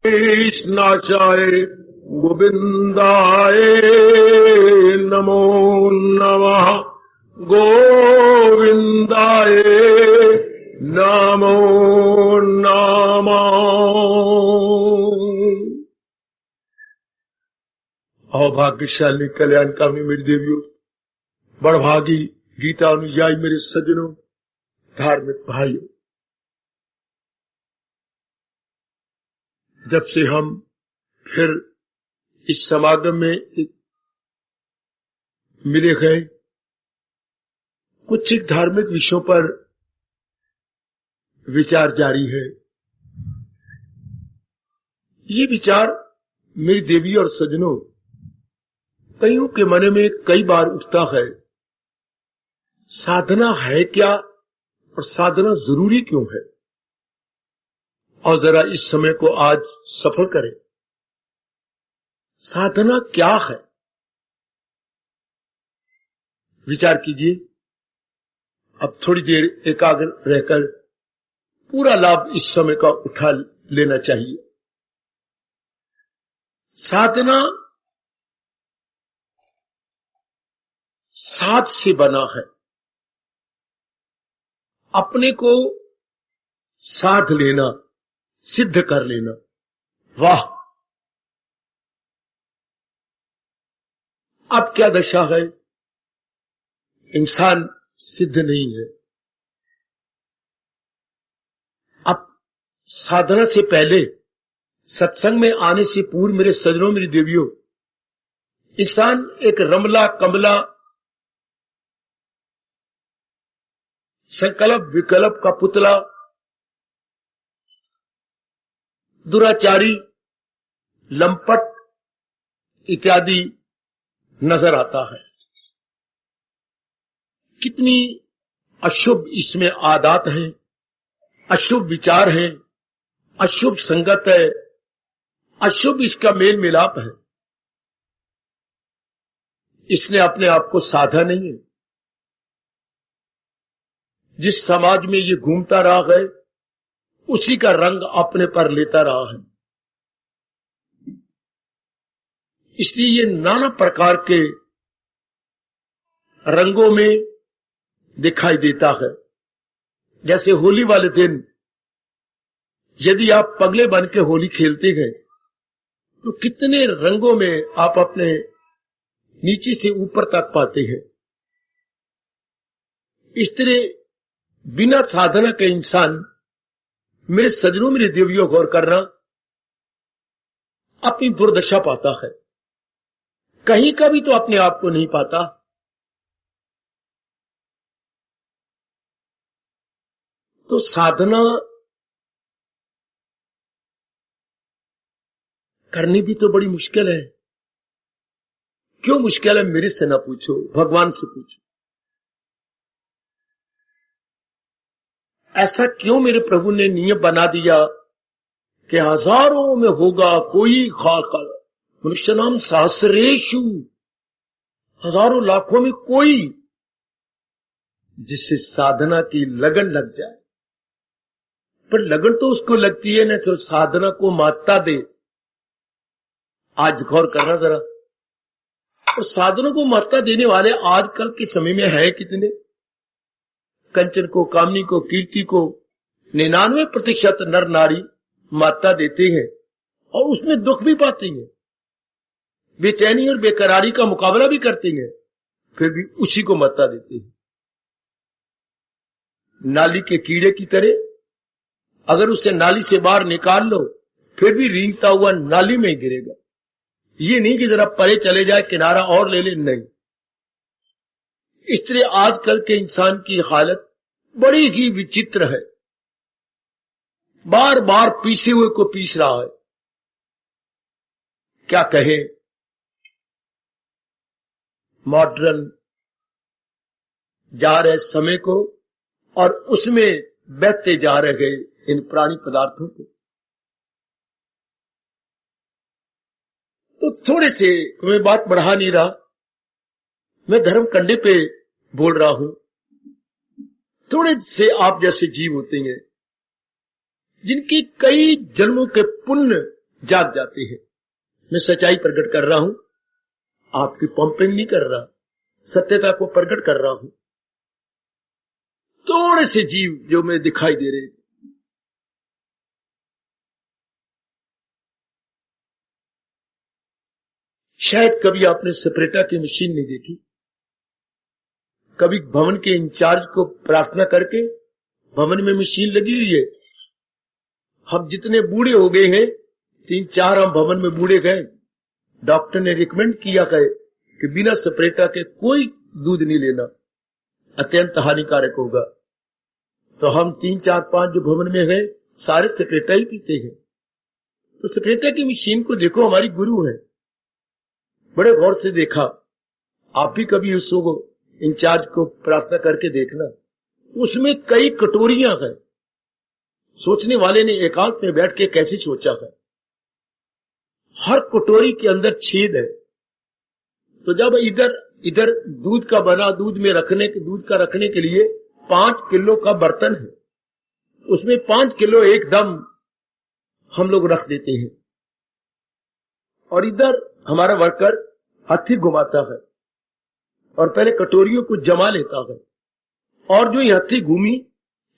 कृष्णाचार्य गोविंदाय नमो नमः। गोविंदाय नमो नमः। अभाग्यशाली कल्याणकामी मेरी देवियों, बड़भागी गीता अनुयायी मेरे सज्जनों, धार्मिक भाइयों, जब से हम फिर इस समागम में मिले गए, कुछ एक धार्मिक विषयों पर विचार जारी है। ये विचार मेरी देवी और सज्जनों, कईयों के मन में कई बार उठता है, साधना है क्या और साधना जरूरी क्यों है? और जरा इस समय को आज सफल करें। साधना क्या है? विचार कीजिए। अब थोड़ी देर एकाग्र रहकर पूरा लाभ इस समय का उठा लेना चाहिए। साधना साध से बना है, अपने को साध लेना, सिद्ध कर लेना। वाह! अब क्या दशा है? इंसान सिद्ध नहीं है। अब साधना से पहले, सत्संग में आने से पूर्व मेरे सज्जनों, मेरी देवियों, इंसान एक रमला कमला संकल्प विकल्प का पुतला, दुराचारी, लंपट इत्यादि नजर आता है। कितनी अशुभ इसमें आदत हैं, अशुभ विचार हैं, अशुभ संगत है, अशुभ इसका मेल मिलाप है। इसने अपने आप को साधा नहीं है। जिस समाज में ये घूमता रहा है, उसी का रंग अपने पर लेता रहा है। इसलिए ये नाना प्रकार के रंगों में दिखाई देता है। जैसे होली वाले दिन यदि आप पगले बन के होली खेलते गए, तो कितने रंगों में आप अपने नीचे से ऊपर तक पाते हैं। इस तरह बिना साधना के इंसान, मेरे सज्जनों, मेरे देवियों, गौर करना, अपनी दुर्दशा पाता है। कहीं का भी तो अपने आप को नहीं पाता। तो साधना करनी भी तो बड़ी मुश्किल है। क्यों मुश्किल है? मेरे से ना पूछो, भगवान से पूछो। ऐसा क्यों मेरे प्रभु ने नियम बना दिया कि हजारों में होगा कोई खाकर, मनुष्य नाम सहस्रेषु, हजारों लाखों में कोई जिससे साधना की लगन लग जाए। पर लगन तो उसको लगती है ना जो साधना को मात्रा दे। आज गौर करना जरा, और साधना को मात्रा देने वाले आजकल के समय में है कितने? कंचन को, कामनी को, कीर्ति को 99% नर नारी मात्रा देते हैं और उसमें दुख भी पाते हैं, बेचैनी और बेकरारी का मुकाबला भी करते हैं, फिर भी उसी को मात्रा देते हैं। नाली के कीड़े की तरह अगर उसे नाली से बाहर निकाल लो, फिर भी रेंगता हुआ नाली में गिरेगा। ये नहीं कि जरा परे चले जाए, किनारा और ले ले, नहीं। इस तरह आजकल के इंसान की हालत बड़ी ही विचित्र है। बार बार पीसे हुए को पीस रहा है। क्या कहे? मॉडर्न जा रहे समय को और उसमें बहते जा रहे इन प्राणी पदार्थों को। तो थोड़े से मैं बात बढ़ा नहीं रहा, मैं धर्म कंडे पे बोल रहा हूं। थोड़े से आप जैसे जीव होते हैं जिनकी कई जन्मों के पुण्य जाग जाते हैं। मैं सच्चाई प्रकट कर रहा हूं, आपकी पंपिंग नहीं कर रहा, सत्यता को प्रकट कर रहा हूं। थोड़े से जीव जो मैं दिखाई दे रहे, शायद कभी आपने सेपरेटर की मशीन नहीं देखी। कभी भवन के इंचार्ज को प्रार्थना करके, भवन में मशीन लगी हुई है, हम जितने बूढ़े हो गए हैं, 3-4 हम भवन में बूढ़े गए, डॉक्टर ने रिकमेंड किया गए कि बिना सेपरेटर के कोई दूध नहीं लेना, अत्यंत हानिकारक होगा। तो हम 3-4-5 जो भवन में हैं, सारे सेपरेटर ही पीते हैं। तो सेपरेटर की मशीन को देखो, हमारी गुरु है, बड़े गौर से देखा। आप भी कभी उसको इंचार्ज को प्रार्थना करके देखना, उसमें कई कटोरियां हैं। सोचने वाले ने एकांत में बैठ के कैसे सोचा है, हर कटोरी के अंदर छेद है। तो जब इधर दूध का बना, दूध का रखने के लिए 5 किलो का बर्तन है, उसमें 5 किलो एकदम हम लोग रख देते हैं, और इधर हमारा वर्कर हाथी घुमाता है और पहले कटोरियों को जमा लेता है, और जो हाथी घूमी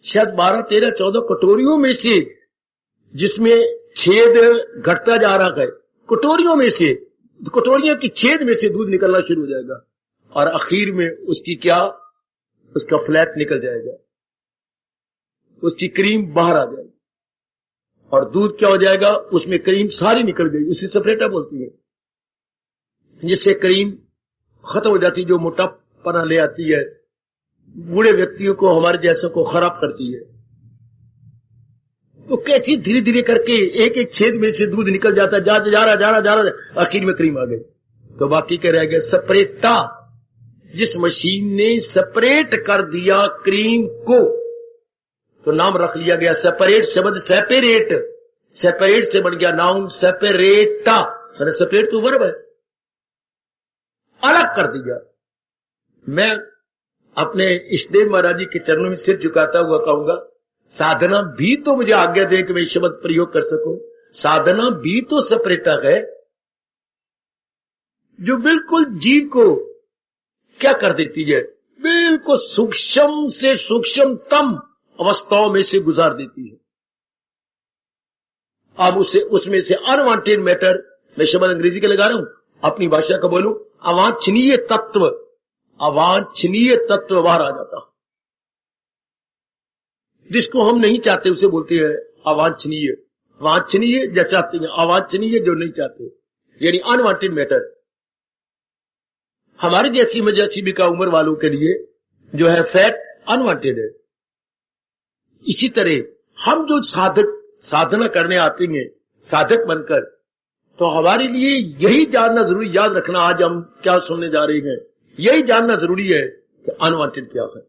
शायद 12, 13, 14 कटोरियों में से, जिसमें छेद घटता जा रहा है, कटोरियों में से, कटोरियों की छेद में से दूध निकलना शुरू हो जाएगा, और आखिर में उसका फ्लैट निकल जाएगा, उसकी क्रीम बाहर आ जाएगी, और दूध क्या हो जाएगा, उसमें क्रीम सारी निकल गई। उसी सेपरेटर बोलती है, जिससे क्रीम खत्म हो जाती, जो मोटापना ले आती है, बूढ़े व्यक्तियों को, हमारे जैसों को खराब करती है। तो कैसी धीरे धीरे करके एक छेद में से दूध निकल जाता, जा रहा, आखिर में क्रीम आ गई। तो बाकी के रह गए सेपरेटा। जिस मशीन ने सेपरेट कर दिया क्रीम को, तो नाम रख लिया गया सेपरेट। शब्द सेपरेट से बन गया नाउन सेपरेटा। सेपरेट तो वर्ब है, अलग कर दिया। मैं अपने इष्टदेव महाराज जी के चरणों में सिर झुकाता हुआ कहूंगा, साधना भी तो मुझे आज्ञा दे कि मैं शब्द प्रयोग कर सकूं। साधना भी तो सेपरेटर है, जो बिल्कुल जीव को क्या कर देती है, बिल्कुल सूक्ष्म से सूक्ष्मतम अवस्थाओं में से गुजार देती है। अब उसमें से अनवांटेड मैटर, मैं शब्द अंग्रेजी के लगा रहा हूं, अपनी भाषा का बोलूं, अवांछनीय तत्व बाहर आ जाता, जिसको हम नहीं चाहते उसे बोलते हैं अवांछनीय। वांछनीय जो चाहते हैं, अवांछनीय जो नहीं चाहते, यानी अनवांटेड मैटर। हमारी जैसी मजासी का उम्र वालों के लिए जो है फैट अनवांटेड है। इसी तरह हम जो साधना करने आते हैं साधक बनकर, तो हमारे लिए यही जानना जरूरी, याद रखना आज हम क्या सुनने जा रहे हैं, यही जानना जरूरी है कि अनवांटेड क्या है,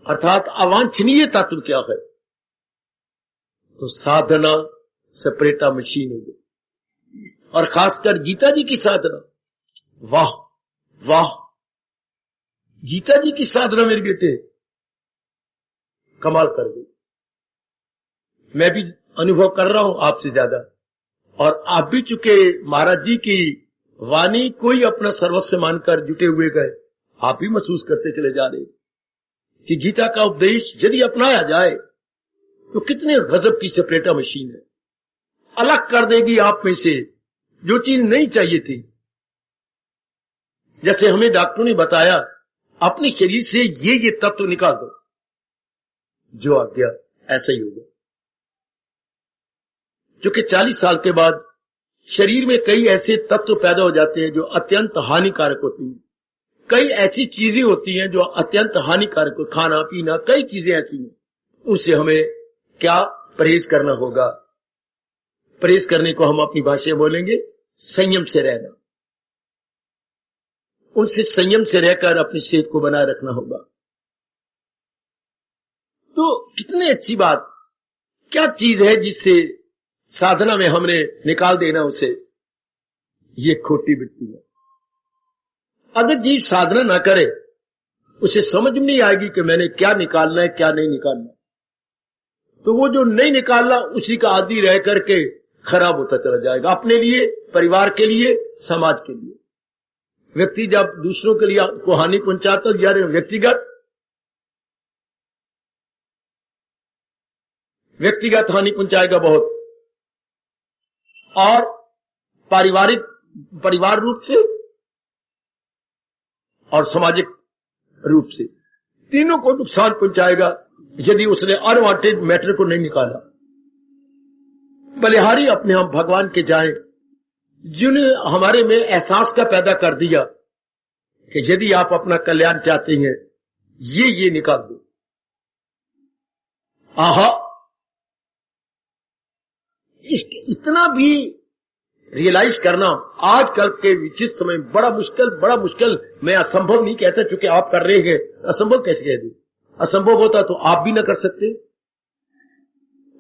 अर्थात अवांछनीय तत्व क्या है। तो साधना सेपरेटा मशीन हो गई, और खासकर गीता जी की साधना, वाह वाह, गीता जी की साधना मेरे बेटे कमाल कर गई। मैं भी अनुभव कर रहा हूं आपसे ज्यादा, और आप भी चुके महाराज जी की वाणी को ही अपना सर्वस्व मानकर जुटे हुए गए। आप भी महसूस करते चले जा रहे कि गीता का उपदेश यदि अपनाया जाए तो कितने गजब की सेपरेटर मशीन है, अलग कर देगी आप में से जो चीज नहीं चाहिए थी। जैसे हमें डॉक्टरों ने बताया, अपने शरीर से ये तत्व निकाल दो, जो आ गया ऐसा ही होगा। क्योंकि 40 साल के बाद शरीर में कई ऐसे तत्व पैदा हो जाते हैं जो अत्यंत हानिकारक होती हैं, कई ऐसी चीजें होती हैं जो अत्यंत हानिकारक, खाना पीना, कई चीजें ऐसी हैं, उससे हमें क्या परहेज करना होगा। परहेज करने को हम अपनी भाषा में बोलेंगे संयम से रहना, उनसे संयम से रहकर अपनी सेहत को बनाए रखना होगा। तो कितनी अच्छी बात, क्या चीज है जिससे साधना में हमने निकाल देना उसे, ये खोटी बिट्टी है। अगर जीव साधना ना करे, उसे समझ में नहीं आएगी कि मैंने क्या निकालना है क्या नहीं निकालना। तो वो जो नहीं निकालना उसी का आदी रह करके खराब होता चला जाएगा, अपने लिए, परिवार के लिए, समाज के लिए। व्यक्ति जब दूसरों के लिए को हानि पहुंचाता है, यानी व्यक्तिगत हानि पहुंचाएगा बहुत, और परिवार रूप से और सामाजिक रूप से तीनों को नुकसान पहुंचाएगा यदि उसने अनवांटेड मैटर को नहीं निकाला। बलिहारी अपने हम भगवान के जाएं, जिन्हें हमारे में एहसास का पैदा कर दिया कि यदि आप अपना कल्याण चाहते हैं, ये निकाल दो। आहा, इतना भी रियलाइज करना आजकल के विचित्र समय बड़ा मुश्किल। मैं असंभव नहीं कहता, चूंकि आप कर रहे हैं, असंभव कैसे कह दूं? असंभव होता तो आप भी ना कर सकते,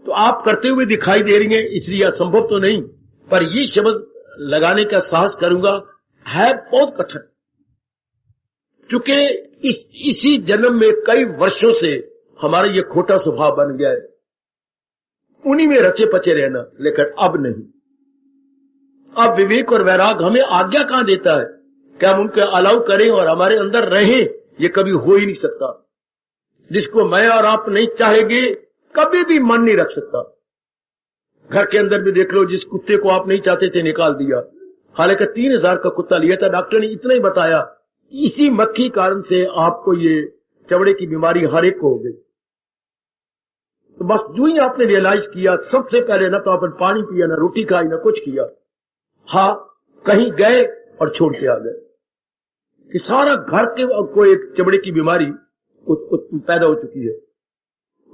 तो आप करते हुए दिखाई दे रही हैं, इसलिए असंभव तो नहीं। पर ये शब्द लगाने का साहस करूंगा है बहुत कठिन, चूंकि इसी जन्म में कई वर्षों से हमारा ये खोटा स्वभाव बन गया है, उन्हीं में रचे पचे रहना। लेकिन अब नहीं, अब विवेक और वैराग हमें आज्ञा कहां देता है कि हम उनके अलाउ करें और हमारे अंदर रहें। ये कभी हो ही नहीं सकता। जिसको मैं और आप नहीं चाहेंगे, कभी भी मन नहीं रख सकता। घर के अंदर भी देख लो, जिस कुत्ते को आप नहीं चाहते थे निकाल दिया, हालांकि 3000 का कुत्ता लिया था, डॉक्टर ने इतना ही बताया, इसी मक्खी कारण से आपको ये चमड़े की बीमारी हर एक को हो गई। तो बस जो ही आपने रियलाइज किया, सबसे पहले ना तो आपने पानी पिया, ना रोटी खाई, ना कुछ किया, हाँ कहीं गए और छोड़ के आ गए कि सारा घर के को एक चमड़े की बीमारी पैदा हो चुकी है।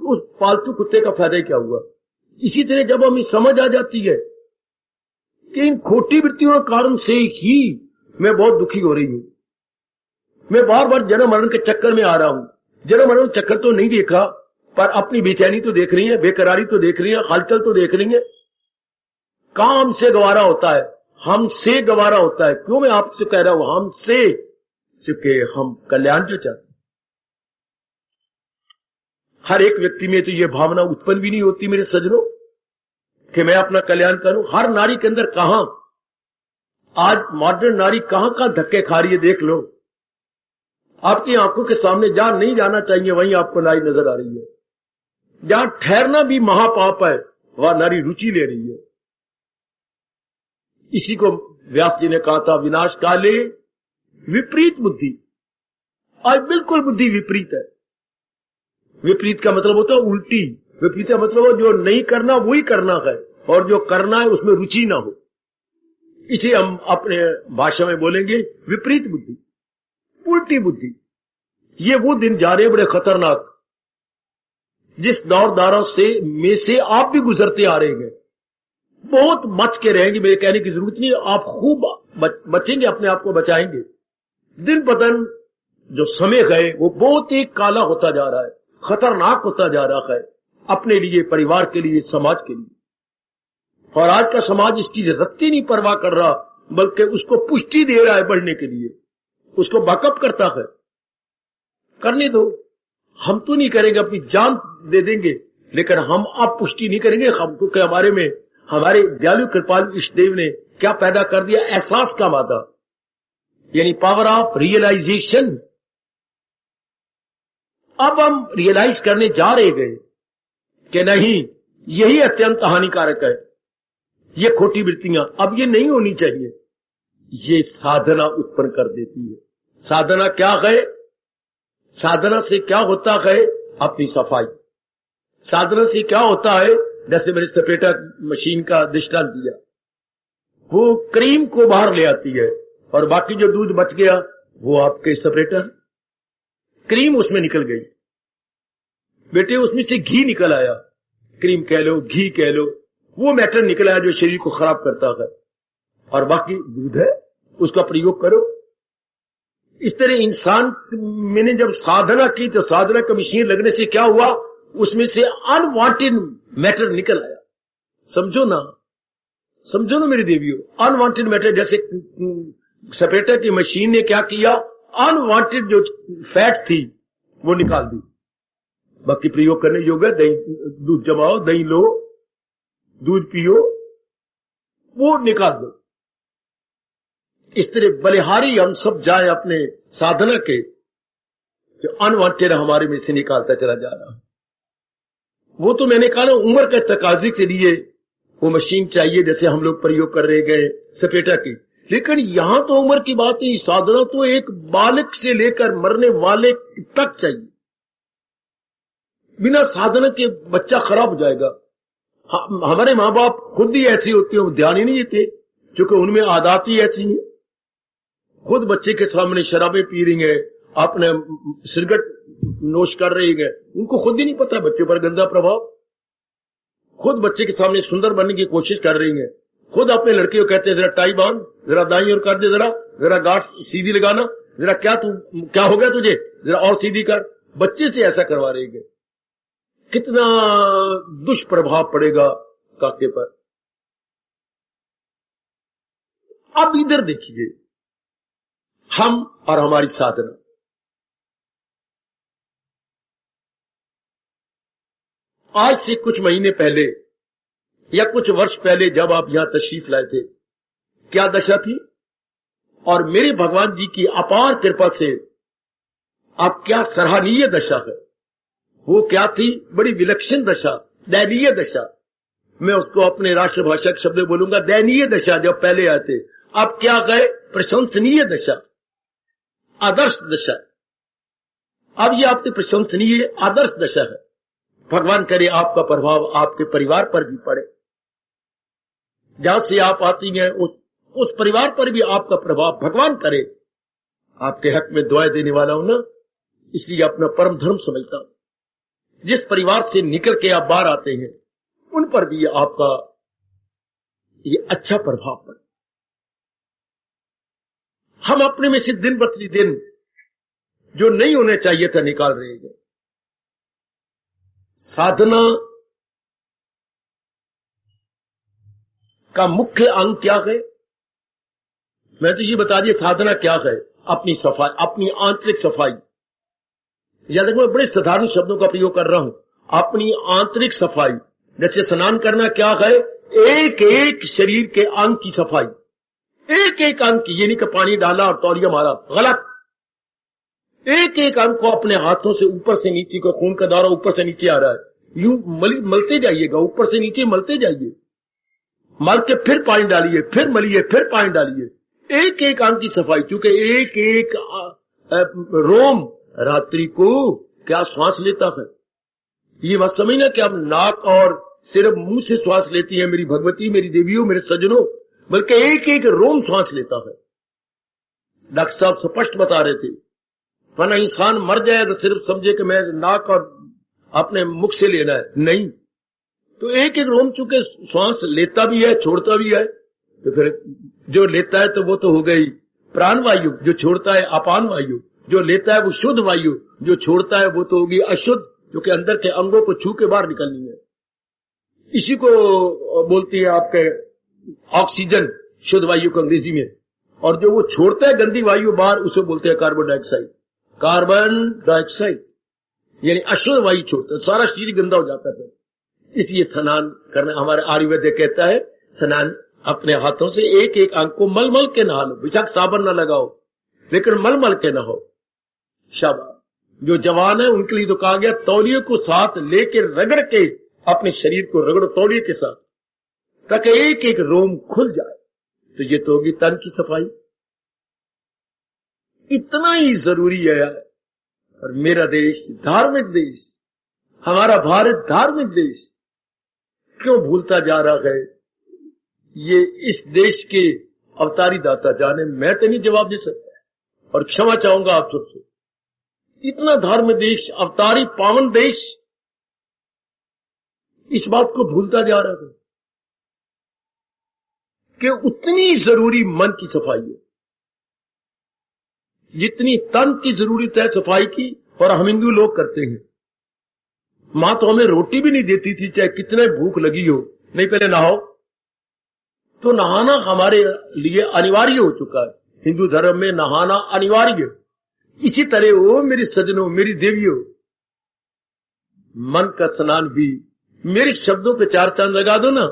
उस पालतू कुत्ते का फायदा क्या हुआ? इसी तरह जब हमें समझ आ जाती है कि इन खोटी वृत्तियों के कारण से ही मैं बहुत दुखी हो रही हूं, मैं बार बार जन्म मरण के चक्कर में आ रहा हूं। जन्म मरण चक्कर तो नहीं देखा, पर अपनी बेचैनी तो देख रही है, बेकरारी तो देख रही है, हलचल तो देख रही है। काम से गवारा होता है, हमसे गवारा होता है। क्यों मैं आपसे कह रहा हूं हमसे? चूंकि हम कल्याण जो चाहते, हर एक व्यक्ति में तो ये भावना उत्पन्न भी नहीं होती मेरे सज्जनों कि मैं अपना कल्याण करूं। हर नारी के अंदर कहां, आज मॉडर्न नारी कहां धक्के खा रही है, देख लो। आपकी आंखों के सामने जहां नहीं जाना चाहिए वहीं आपको नारी नजर आ रही है। जहां ठहरना भी महापाप है, वहां नारी रुचि ले रही है। इसी को व्यास जी ने कहा था, विनाश काले विपरीत बुद्धि। आज बिल्कुल बुद्धि विपरीत है। विपरीत का मतलब होता है उल्टी, विपरीत का मतलब जो नहीं करना वही करना है, और जो करना है उसमें रुचि ना हो। इसे हम अपने भाषा में बोलेंगे विपरीत बुद्धि, उल्टी बुद्धि। ये वो दिन जा रहे बड़े खतरनाक, जिस दौर दारा में से आप भी गुजरते आ रहे हैं। बहुत बच के रहेंगे, मेरे कहने की जरूरत नहीं, आप खूब बचेंगे, अपने आप को बचाएंगे। दिन ब दिन जो समय है वो बहुत ही काला होता जा रहा है, खतरनाक होता जा रहा है, अपने लिए, परिवार के लिए, समाज के लिए। और आज का समाज इसकी रत्ती नहीं परवाह कर रहा, बल्कि उसको पुष्टि दे रहा है बढ़ने के लिए, उसको बैकअप करता है। करने दो, हम तो नहीं करेंगे, अपनी जान दे देंगे, लेकिन हम अब पुष्टि नहीं करेंगे। हमको कि हमारे में हमारे दयालु कृपालु इष्टदेव ने क्या पैदा कर दिया? एहसास का मादा, यानी पावर ऑफ रियलाइजेशन। अब हम रियलाइज करने जा रहे गए कि नहीं, यही अत्यंत हानिकारक है, ये खोटी वृत्तियां अब ये नहीं होनी चाहिए। ये साधना उत्पन्न कर देती है। साधना क्या है? साधना से क्या होता है? अपनी सफाई। साधना से क्या होता है? जैसे मैंने सेपरेटर मशीन का दृष्टांत दिया, वो क्रीम को बाहर ले आती है और बाकी जो दूध बच गया वो आपके सेपरेटर, क्रीम उसमें निकल गई। बेटे उसमें से घी निकल आया, क्रीम कह लो, घी कह लो, वो मैटर निकल आया जो शरीर को खराब करता है, और बाकी दूध है, उसका प्रयोग करो। इस तरह इंसान, मैंने जब साधना की तो साधना का मशीन लगने से क्या हुआ? उसमें से अनवांटेड मैटर निकल आया। समझो ना मेरी देवियों, अनवांटेड मैटर। जैसे सेपरेटर की मशीन ने क्या किया? अनवांटेड जो फैट थी वो निकाल दी, बाकी प्रयोग करने योग्य। दही दूध जमाओ, दही लो, दूध पियो, वो निकाल दो। इस तरह बलिहारी हम सब जाए अपने साधना के, जो अनवांटेड हमारे में से निकालता चला जा रहा है। वो तो मैंने कहा ना, उम्र के तकाजे के लिए वो मशीन चाहिए, जैसे हम लोग प्रयोग कर रहे गए सपेटा की। लेकिन यहां तो उम्र की बात नहीं, साधना तो एक बालक से लेकर मरने वाले तक चाहिए। बिना साधना के बच्चा खराब हो जाएगा। हमारे माँ बाप खुद ही ऐसी होती है, वो ध्यान ही नहीं देते, क्योंकि उनमें आदत ही ऐसी है। खुद बच्चे के सामने शराबें पी रही है, अपने सिगरेट नोश कर रही है, उनको खुद ही नहीं पता बच्चे पर गंदा प्रभाव। खुद बच्चे के सामने सुंदर बनने की कोशिश कर रही है, खुद अपने लड़के को कहते हैं जरा टाई बांध, जरा दाई और कर दे, जरा गांठ सीधी लगाना, जरा क्या हो गया तुझे, जरा और सीधी कर। बच्चे से ऐसा करवा रही है। कितना दुष्प्रभाव पड़ेगा काके पर। अब इधर देखिए, हम और हमारी साधना। आज से कुछ महीने पहले या कुछ वर्ष पहले जब आप यहां तशरीफ लाए थे, क्या दशा थी? और मेरे भगवान जी की अपार कृपा से आप क्या सराहनीय दशा है। वो क्या थी? बड़ी विलक्षण दशा, दयनीय दशा। मैं उसको अपने राष्ट्रभाषा के शब्द बोलूंगा, दयनीय दशा जब पहले आए थे। अब क्या गए? प्रशंसनीय दशा, आदर्श दशा। अब ये आपकी प्रशंसनीय आदर्श दशा है। भगवान करे आपका प्रभाव आपके परिवार पर भी पड़े। जहां से आप आती हैं उस परिवार पर भी आपका प्रभाव भगवान करे। आपके हक में दुआएं देने वाला हूं ना, इसलिए अपना परम धर्म समझता हूं। जिस परिवार से निकल के आप बाहर आते हैं, उन पर भी आपका ये अच्छा प्रभाव पड़े। हम अपने में से दिन प्रतिदिन जो नहीं होने चाहिए था निकाल रहे हैं। साधना का मुख्य अंग क्या है? मैं तो ये बता दिया साधना क्या है। अपनी सफाई, अपनी आंतरिक सफाई। याद रखो, मैं बड़े साधारण शब्दों का प्रयोग कर रहा हूं। अपनी आंतरिक सफाई, जैसे स्नान करना क्या है? एक एक शरीर के अंग की सफाई, एक एक अंग की। ये नहीं कि पानी डाला और तौलिया मारा, गलत। एक एक अंग को अपने हाथों से ऊपर से नीचे को, खून का दौरा ऊपर से नीचे आ रहा है, यूं मलते जाइएगा, ऊपर से नीचे मलते जाइए। मल के फिर पानी डालिए, फिर मलिए, फिर पानी डालिए। एक एक अंग की सफाई, क्योंकि एक एक रोम रात्रि को क्या श्वास लेता है। ये मत समझना कि अब नाक और सिर्फ मुंह से श्वास लेती है मेरी भगवती, मेरी देवियों, मेरे सज्जनों, बल्कि एक एक रोम श्वास लेता है। डॉक्टर साहब स्पष्ट बता रहे थे, वरना इंसान मर जाए तो सिर्फ समझे कि मैं नाक और अपने मुख से लेना है, नहीं। तो एक एक रोम चूंकि श्वास लेता भी है, छोड़ता भी है, तो फिर जो लेता है तो वो तो हो गई प्राण वायु, जो छोड़ता है अपान वायु। जो लेता है वो शुद्ध वायु, जो छोड़ता है वो तो होगी अशुद्ध, जो कि अंदर के अंगों को छू के बाहर निकलनी है। इसी को बोलती है आपके ऑक्सीजन, शुद्ध वायु को अंग्रेजी में। और जो वो छोड़ता है गंदी वायु बाहर, उसे बोलते हैं कार्बन डाइऑक्साइड। कार्बन डाइऑक्साइड यानी अशुद्ध वायु छोड़ता है, सारा शरीर गंदा हो जाता है। इसलिए स्नान करना, हमारे आयुर्वेद कहता है स्नान अपने हाथों से एक एक अंग को मल मल के नहा लो। बेशक साबुन न लगाओ, लेकिन मल मल के नहाओ। शाबाश। जो जवान है उनके लिए तो कहा गया तौलिए को साथ लेके रगड़ के अपने शरीर को रगड़ो तौलिए के साथ, ताकि एक एक रोम खुल जाए। तो ये तो होगी तन की सफाई। इतना ही जरूरी है यार। और मेरा देश धार्मिक देश, हमारा भारत धार्मिक देश क्यों भूलता जा रहा है? ये इस देश के अवतारी दाता जाने, मैं तो नहीं जवाब दे सकता और क्षमा चाहूंगा आप सबसे। इतना धार्मिक देश, अवतारी पावन देश, इस बात को भूलता जा रहा है कि उतनी जरूरी मन की सफाई है जितनी तन की जरूरत है सफाई की। और हम हिंदू लोग करते हैं। मां तो हमें रोटी भी नहीं देती थी, चाहे कितने भूख लगी हो, नहीं पहले नहाओ। तो नहाना हमारे लिए अनिवार्य हो चुका है। हिंदू धर्म में नहाना अनिवार्य। इसी तरह वो मेरी सजनों, मेरी देवियों, मन का स्नान भी, मेरे शब्दों पे चार चांद लगा दो ना,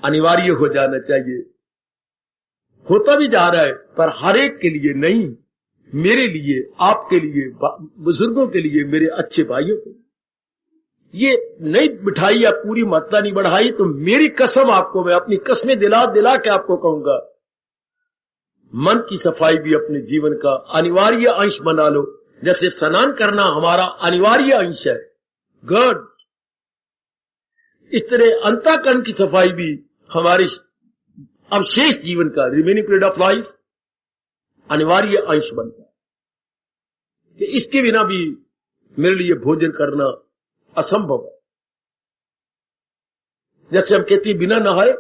अनिवार्य हो जाना चाहिए। होता भी जा रहा है, पर हर एक के लिए नहीं, मेरे लिए, आपके लिए, बुजुर्गों के लिए, मेरे अच्छे भाइयों के लिए। ये नहीं बिठाई या पूरी मात्रा नहीं बढ़ाई तो मेरी कसम आपको, मैं अपनी कसमें दिला दिला के आपको कहूंगा, मन की सफाई भी अपने जीवन का अनिवार्य अंश बना लो। जैसे स्नान करना हमारा अनिवार्य अंश है, गुड, इस तरह अंतःकरण की सफाई भी हमारे अवशेष जीवन का, रिमेनिंग पीरियड ऑफ लाइफ, अनिवार्य अंश बनता है कि इसके बिना भी मेरे लिए भोजन करना असंभव है। जैसे हम कहते हैं बिना नहाए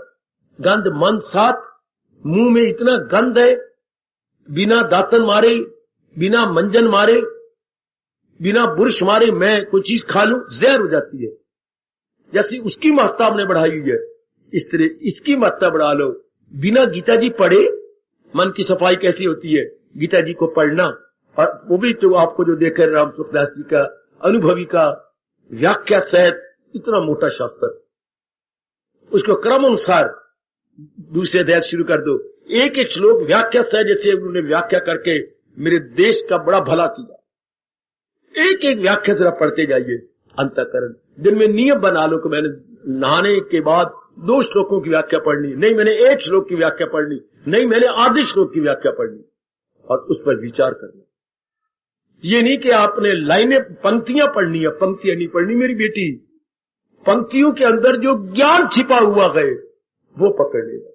गंध मन साथ, मुंह में इतना गंध है, बिना दातन मारे, बिना मंजन मारे, बिना बुरश मारे मैं कोई चीज खा लूं, जहर हो जाती है। जैसे उसकी महत्ता हमने बढ़ाई हुई है, इस तरह इसकी महत्ता बढ़ा लो। बिना गीता जी पढ़े मन की सफाई कैसी होती है? गीता जी को पढ़ना, और वो भी तो आपको जो देखे राम सुखदास जी का अनुभवी का व्याख्या सहित इतना मोटा शास्त्र, उसको क्रम अनुसार दूसरे अध्याय शुरू कर दो, एक एक श्लोक व्याख्या सहित, जैसे उन्होंने व्याख्या करके मेरे देश का बड़ा भला किया। एक एक व्याख्या जरा पढ़ते जाइए। अंतःकरण दिन में नियम बना लो कि मैंने नहाने के बाद 2 श्लोकों की व्याख्या पढ़नी, नहीं मैंने 1 श्लोक की व्याख्या पढ़नी, नहीं मैंने आधे श्लोक की व्याख्या पढ़नी, और उस पर विचार करना। ये नहीं कि आपने लाइनें पंक्तियां पढ़नी है, पंक्तियां नहीं पढ़नी मेरी बेटी। पंक्तियों के अंदर जो ज्ञान छिपा हुआ है वो पकड़ लेगा,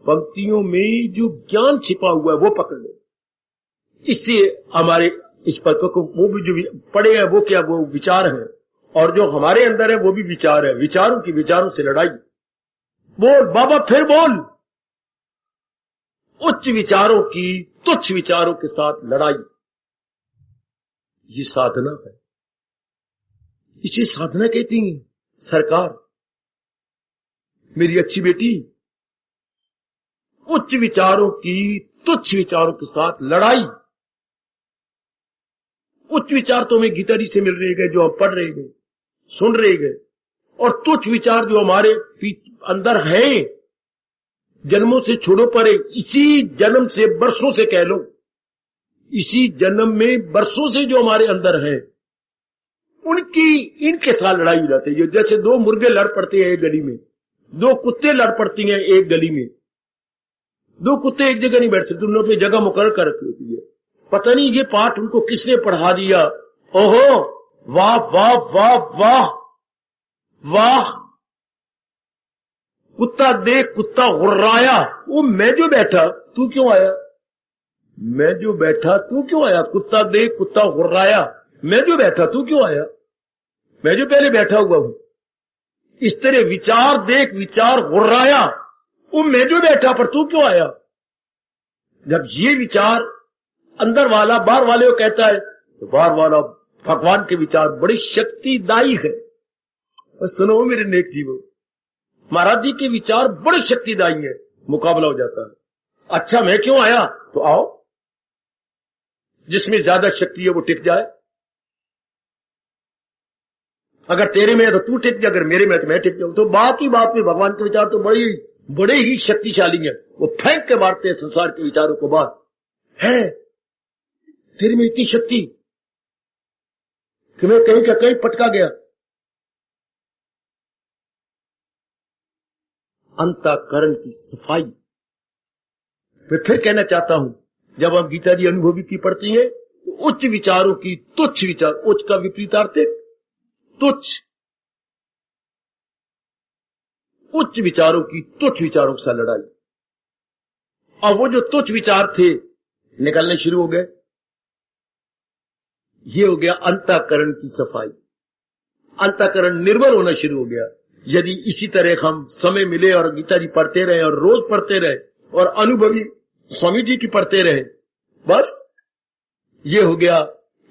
पंक्तियों में जो ज्ञान छिपा हुआ है वो पकड़ लेगा। इससे हमारे इस पर वो भी जो पढ़े हैं वो क्या, वो विचार है, और जो हमारे अंदर है वो भी विचार है। विचारों की विचारों से लड़ाई। बोल बाबा, फिर बोल। उच्च विचारों की तुच्छ विचारों के साथ लड़ाई, ये साधना है। इसे साधना कहती है सरकार। मेरी अच्छी बेटी, उच्च विचारों की तुच्छ विचारों के साथ लड़ाई। उच्च विचार तो हमें गीता जी से मिल रहे गए, जो हम पढ़ रहे गए, सुन रहे गए, और तुच्छ विचार जो हमारे अंदर हैं, जन्मों से छोड़ो परे, इसी जन्म से, बरसों से कह लो, इसी जन्म में बरसों से जो हमारे अंदर है, उनकी इनके साथ लड़ाई हो जाती है। जैसे 2 मुर्गे लड़ पड़ते हैं एक गली में, 2 कुत्ते लड़ पड़ती हैं एक गली में। 2 कुत्ते एक जगह नहीं बैठ सकते, उन्होंने अपनी जगह मुकर्रर कर रखी होती है। पता नहीं ये पाठ उनको किसने पढ़ा दिया। ओहो, वाह वाह वाह वाह वाह, कुत्ता देख कुत्ता गुर्राया, वो मैं जो बैठा तू क्यों आया, मैं जो बैठा तू क्यों आया, कुत्ता देख कुत्ता गुर्राया, मैं जो बैठा तू क्यों आया, मैं जो पहले बैठा हुआ हूं। इस तरह विचार देख विचार गुर्राया, वो मैं जो बैठा पर तू क्यों आया। जब ये विचार अंदर वाला बाहर वाले को कहता है, तो बाहर वाला भगवान के विचार बड़ी शक्तिदायी है। और सुनो मेरे नेक जीवो, महाराज जी के विचार बड़े शक्तिदायी है। मुकाबला हो जाता है। अच्छा मैं क्यों आया, तो आओ, जिसमें ज्यादा शक्ति है वो टिक जाए। अगर तेरे में है तो तू टिक जाए, अगर मेरे में है तो मैं टिक जाऊं। तो बात ही बात में भगवान के विचार तो बड़े ही शक्तिशाली हैं। वो फेंक के मारते हैं संसार के विचारों को। बात है तेरे में इतनी शक्ति कि मैं कहीं का कहीं पटका गया। अंतःकरण की सफाई। मैं फिर कहना चाहता हूं, जब हम गीता जी अनुभवी की पढ़ती है तो उच्च विचारों की तुच्छ विचार, उच्च का विपरीतार्थ तुच्छ, उच्च विचारों की तुच्छ विचारों से लड़ाई। और वो जो तुच्छ विचार थे निकलने शुरू हो गए। ये हो गया अंतःकरण की सफाई। अंतःकरण निर्मल होना शुरू हो गया। यदि इसी तरह हम समय मिले और गीता जी पढ़ते रहे और रोज पढ़ते रहे और अनुभवी स्वामी जी की पढ़ते रहे, बस ये हो गया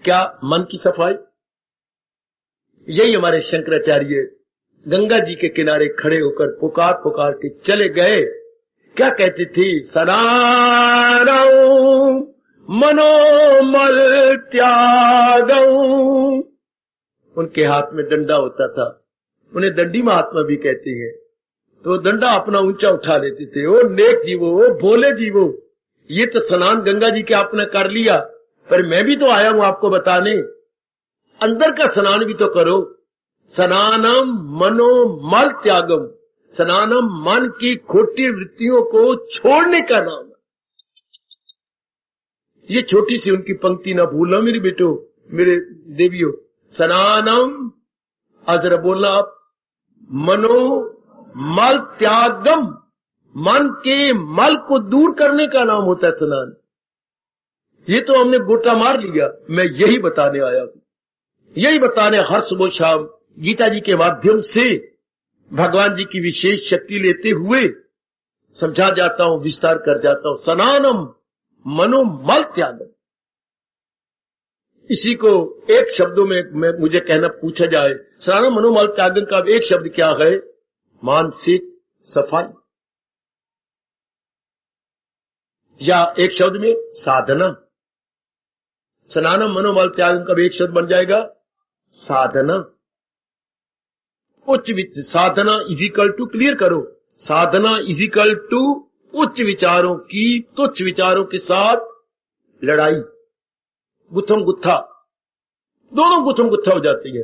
क्या, मन की सफाई। यही हमारे शंकराचार्य गंगा जी के किनारे खड़े होकर पुकार पुकार के चले गए। क्या कहते थे, सनानौ मनोमल त्यागौ। उनके हाथ में डंडा होता था, उन्हें दंडी महात्मा भी कहते हैं। तो डंडा अपना ऊंचा उठा लेते थे। ओ नेक जीवो, ओ भोले जीवो, ये तो स्नान गंगा जी के आपने कर लिया, पर मैं भी तो आया हूं आपको बताने, अंदर का स्नान भी तो करो। स्नानम मनो मल त्यागम, स्नानम मन की खोटी वृत्तियों को छोड़ने का नाम है। ये छोटी सी उनकी पंक्ति ना भूलना मेरे बेटो, मेरे देवियों। स्नानम अजर बोला मनो मल त्यागम, मन के मल को दूर करने का नाम होता है स्नान। ये तो हमने गोटा मार लिया। मैं यही बताने आया हूं, यही बताने हर सुबह शाम गीता जी के माध्यम से भगवान जी की विशेष शक्ति लेते हुए समझा जाता हूं, विस्तार कर जाता हूं। स्नानम मनो मल त्यागम, इसी को एक शब्दों में मुझे कहना पूछा जाए, स्नानम मनो मल त्यागम का एक शब्द क्या है? मानसिक सफाई, या एक शब्द में साधना। स्नानम मनो मल त्यागम का एक शब्द बन जाएगा साधना। उच्च साधना इजिकल टू, क्लियर करो, साधना इजिकल टू उच्च विचारों की तुच्छ विचारों के साथ लड़ाई। गुत्थम गुत्था, दोनों गुत्थम गुत्था हो जाती है।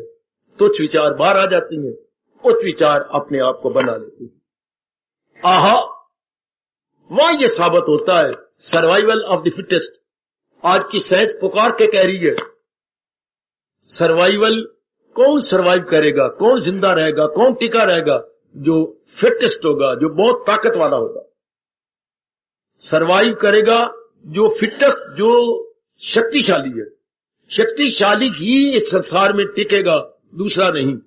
तुच्छ विचार बाहर आ जाती हैं, उच्च विचार अपने आप को बना लेती है। आहा, वहां ये साबित होता है सर्वाइवल ऑफ द फिटेस्ट। आज की साइंस पुकार के कह रही है सर्वाइवल, कौन सर्वाइव करेगा, कौन जिंदा रहेगा, कौन टिका रहेगा? जो फिटेस्ट होगा, जो बहुत ताकत वाला होगा। सर्वाइव करेगा जो फिटेस्ट, जो शक्तिशाली है। शक्तिशाली ही इस संसार में टिकेगा, दूसरा नहीं।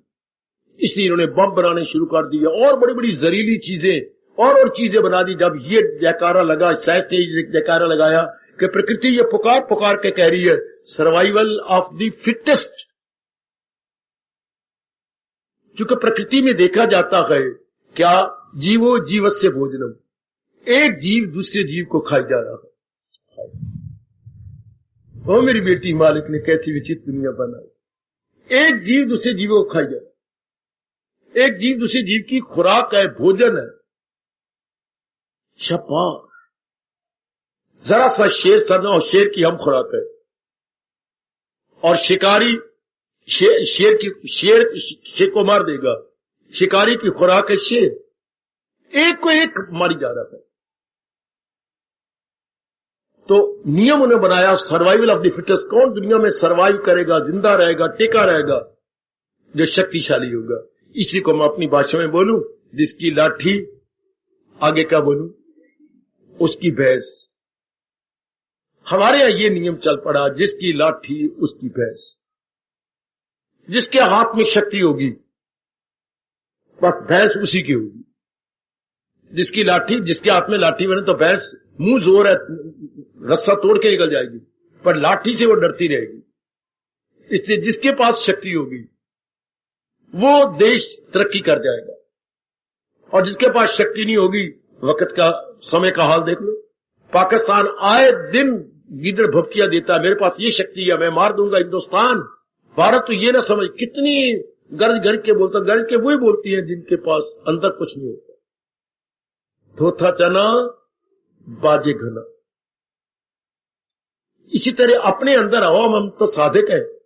इसलिए इन्होंने बम बनाने शुरू कर दिया और बड़ी बड़ी जहरीली चीजें और चीजें बना दी। जब ये जयकारा लगा, साइंस ने जयकारा लगाया कि प्रकृति ये पुकार पुकार के कह रही है सर्वाइवल ऑफ द फिटेस्ट। क्योंकि प्रकृति में देखा जाता है क्या, जीवो जीवस्य भोजनम, एक जीव दूसरे जीव को खाई जा रहा है। वो मेरी बेटी मालिक ने कैसी विचित्र दुनिया बनाई। एक जीव दूसरे जीव को खाई जा रहा है, एक जीव दूसरे जीव की खुराक है, भोजन है। शाबाश, जरा सा शेर सरना और शेर की हम खुराक है, और शिकारी शेर को मार देगा। शिकारी की खुराक है शेर, एक को एक मारी जा रहा है। तो नियम उन्हें बनाया सर्वाइवल ऑफ द फिटेस्ट। कौन दुनिया में सर्वाइव करेगा, जिंदा रहेगा, टिका रहेगा? जो शक्तिशाली होगा। इसी को मैं अपनी भाषा में बोलूं, जिसकी लाठी, आगे क्या बोलूं, उसकी भैंस। हमारे यहां ये नियम चल पड़ा, जिसकी लाठी उसकी भैंस। जिसके हाथ में शक्ति होगी बस भैंस उसी की होगी। जिसकी लाठी, जिसके हाथ में लाठी बने तो भैंस मुंह जोर है, रस्सा तोड़ के निकल जाएगी, पर लाठी से वो डरती रहेगी। इसलिए जिसके पास शक्ति होगी वो देश तरक्की कर जाएगा, और जिसके पास शक्ति नहीं होगी, वक्त का, समय का हाल देख लो। पाकिस्तान आए दिन गिदड़ भपकिया देता है, मेरे पास ये शक्ति है, मैं मार दूंगा हिंदुस्तान। भारत तो ये ना समझ, कितनी गर्ज गर्ज के बोलता, गर्ज के वही बोलती है जिनके पास अंदर कुछ नहीं होता। थोथा चना बाजे घना। इसी तरह अपने अंदर आओ, हम तो साधक है।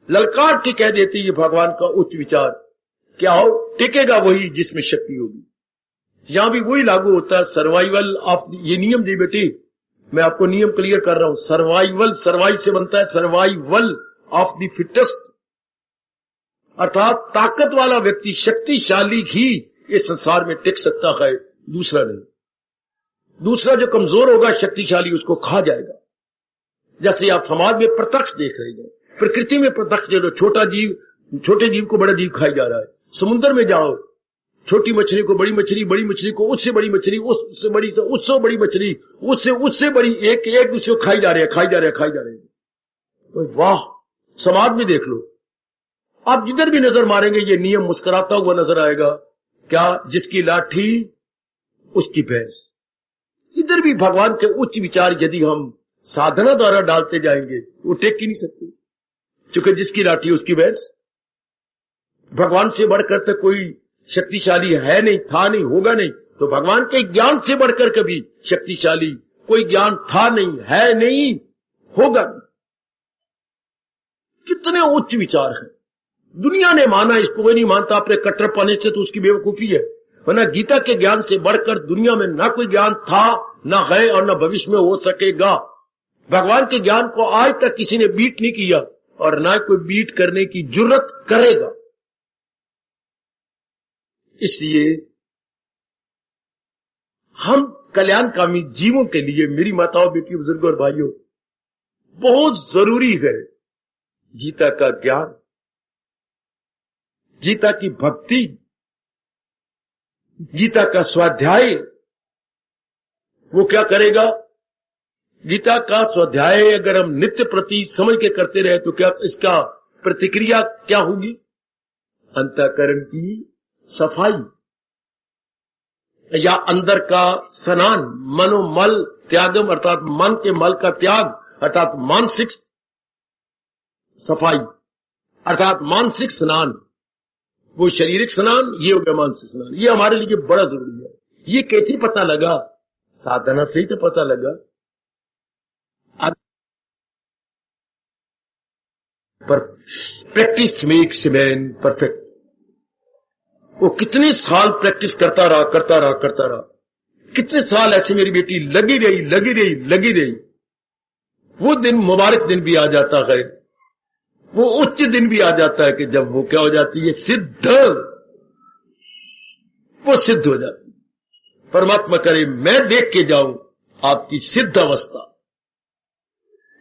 ललकार के कह देती है भगवान का उच्च विचार, क्या हो, टिकेगा वही जिसमें शक्ति होगी। यहां भी वही लागू होता है, सर्वाइवल ऑफ, ये नियम दी बेटी, मैं आपको नियम क्लियर कर रहा हूं। सर्वाइवल, सर्वाइव से बनता है सर्वाइवल ऑफ द फिटेस्ट, अर्थात ताकत वाला व्यक्ति, शक्तिशाली ही इस संसार में टिक सकता है, दूसरा नहीं। दूसरा जो कमजोर होगा, शक्तिशाली, उसको खा जाएगा। जैसे आप समाज में प्रत्यक्ष देख रहे हैं, प्रकृति में प्रत्यक्ष देख लो, छोटा जीव छोटे जीव को बड़ा जीव खाई जा रहा है। समुद्र में जाओ, छोटी मछली को बड़ी मछली, बड़ी मछली को उससे बड़ी मछली, उससे बड़ी से उससे बड़ी मछली, उससे बड़ी, एक दूसरे को खाई जा रहे हैं। तो वाह, समाज में देख लो, आप जिधर भी नजर मारेंगे ये नियम मुस्कुराता हुआ नजर आएगा। क्या, जिसकी लाठी उसकी भैंस। इधर भी भगवान के उच्च विचार यदि हम साधना द्वारा डालते जाएंगे वो टेक ही नहीं सकते, क्योंकि जिसकी लाठी उसकी भैंस। भगवान से बढ़कर तो कोई शक्तिशाली है नहीं, था नहीं, होगा नहीं, तो भगवान के ज्ञान से बढ़कर कभी शक्तिशाली कोई ज्ञान था नहीं, है नहीं, होगा नहीं। कितने उच्च विचार हैं। दुनिया ने माना, इसको कोई नहीं मानता अपने कट्टर पाने से, तो उसकी बेवकूफी है। वरना गीता के ज्ञान से बढ़कर दुनिया में ना कोई ज्ञान था, ना है और ना भविष्य में हो सकेगा। भगवान के ज्ञान को आज तक किसी ने बीट नहीं किया और ना कोई बीट करने की जुर्रत करेगा। इसलिए हम कल्याणकामी जीवों के लिए, मेरी माताओं, बेटियों, बुजुर्गों और भाइयों, बहुत जरूरी है गीता का ज्ञान, गीता की भक्ति, गीता का स्वाध्याय। वो क्या करेगा? गीता का स्वाध्याय अगर हम नित्य प्रति समझ के करते रहे तो क्या इसका प्रतिक्रिया क्या होगी? अंतःकरण की सफाई या अंदर का स्नान, मनोमल त्यागम अर्थात मन के मल का त्याग, अर्थात मानसिक सफाई, अर्थात मानसिक स्नान। वो शारीरिक स्नान, ये हो गया मानसिक स्नान। ये हमारे लिए बड़ा जरूरी है। ये कैसे पता लगा? साधना से ही तो पता लगा। पर प्रैक्टिस मेक्स मैन परफेक्ट। वो कितने साल प्रैक्टिस करता रहा। कितने साल ऐसे मेरी बेटी लगी रही। वो दिन, मुबारक दिन भी आ जाता है, वो उच्च दिन भी आ जाता है कि जब वो क्या हो जाती है? सिद्ध। वो सिद्ध हो जाती है। परमात्मा करे मैं देख के जाऊं आपकी सिद्ध अवस्था।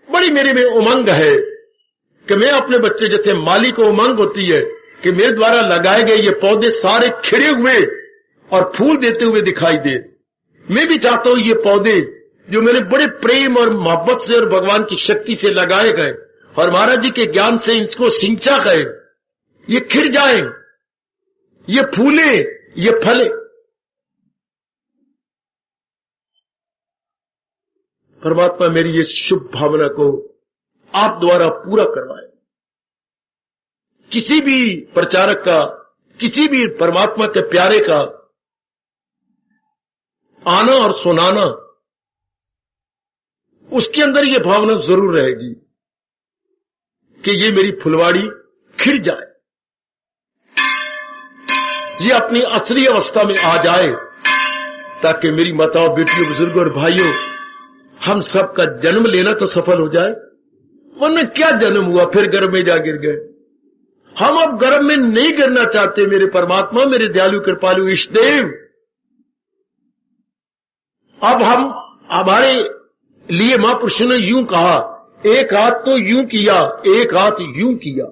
बड़ी मेरे में उमंग है कि मैं अपने बच्चे, जैसे माली को उमंग होती है कि मेरे द्वारा लगाए गए ये पौधे सारे खिले हुए और फूल देते हुए दिखाई दे। मैं भी चाहता हूं ये पौधे जो मेरे बड़े प्रेम और मोहब्बत से और भगवान की शक्ति से लगाए गए और महाराज जी के ज्ञान से इसको सिंचा गए, ये खिल जाए, ये फूले, ये फले। परमात्मा मेरी ये शुभ भावना को आप द्वारा पूरा करवाए। किसी भी प्रचारक का, किसी भी परमात्मा के प्यारे का आना और सुनाना, उसके अंदर ये भावना जरूर रहेगी कि ये मेरी फुलवाड़ी खिल जाए, ये अपनी असली अवस्था में आ जाए, ताकि मेरी माताओं, बेटियों, बुजुर्गों और भाइयों, हम सबका जन्म लेना तो सफल हो जाए। वरना क्या जन्म हुआ, फिर गर्भ में जा गिर गए। हम अब गर्भ में नहीं गिरना चाहते। मेरे परमात्मा, मेरे दयालु कृपालु इष्टदेव, अब हम, हमारे लिए महापुरुषों ने यूं कहा, एक हाथ तो यूं किया, एक हाथ यूं किया।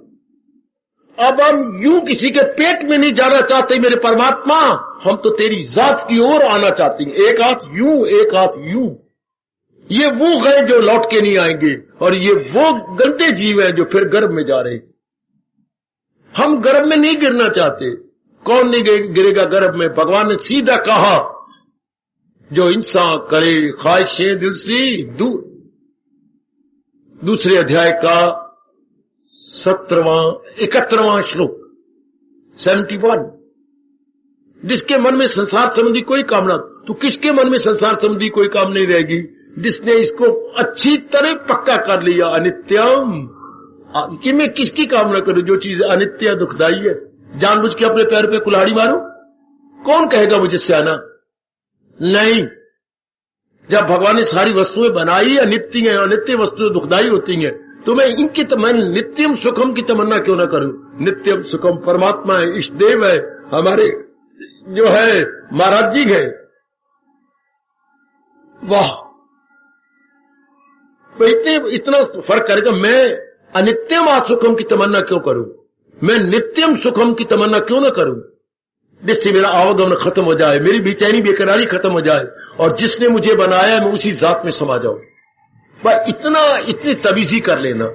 अब हम यूं किसी के पेट में नहीं जाना चाहते मेरे परमात्मा, हम तो तेरी जात की ओर आना चाहते हैं। एक हाथ यूं, एक हाथ यूं। ये वो गए जो लौट के नहीं आएंगे और ये वो गंदे जीव हैं जो फिर गर्भ में जा रहे। हम गर्भ में नहीं गिरना चाहते। कौन नहीं गिरेगा गर्भ में? भगवान ने सीधा कहा, जो इंसान करे ख्वाहिशें दिल से दूर। दूसरे अध्याय का 71वां श्लोक 71। जिसके मन में संसार संबंधी कोई कामना, तो किसके मन में संसार संबंधी कोई काम नहीं रहेगी? जिसने इसको अच्छी तरह पक्का कर लिया, अनित्यम। कि मैं किसकी कामना करूं? जो चीज अनित्य दुखदाई है। जानबूझ के अपने पैर पे कुल्हाड़ी मारो? कौन कहेगा मुझे सियाना? नहीं। जब भगवान ने सारी वस्तुएं बनाई अनित्य हैं, अनित्य वस्तुएं दुखदाई होती हैं, तो मैं इनकी नित्यम सुखम की तमन्ना क्यों ना करूं? नित्यम सुखम परमात्मा है, इष्टदेव है, हमारे जो है महाराज जी है। वाह, इतना फर्क करेगा। मैं अनित्यम सुखम की तमन्ना क्यों करूं? मैं नित्यम सुखम की तमन्ना क्यों ना करूं? जिससे मेरा आवागमन खत्म हो जाए, मेरी बेचैनी बेकरारी खत्म हो जाए और जिसने मुझे बनाया मैं उसी जात में समा जाऊं। बस इतनी तवीजी कर लेना,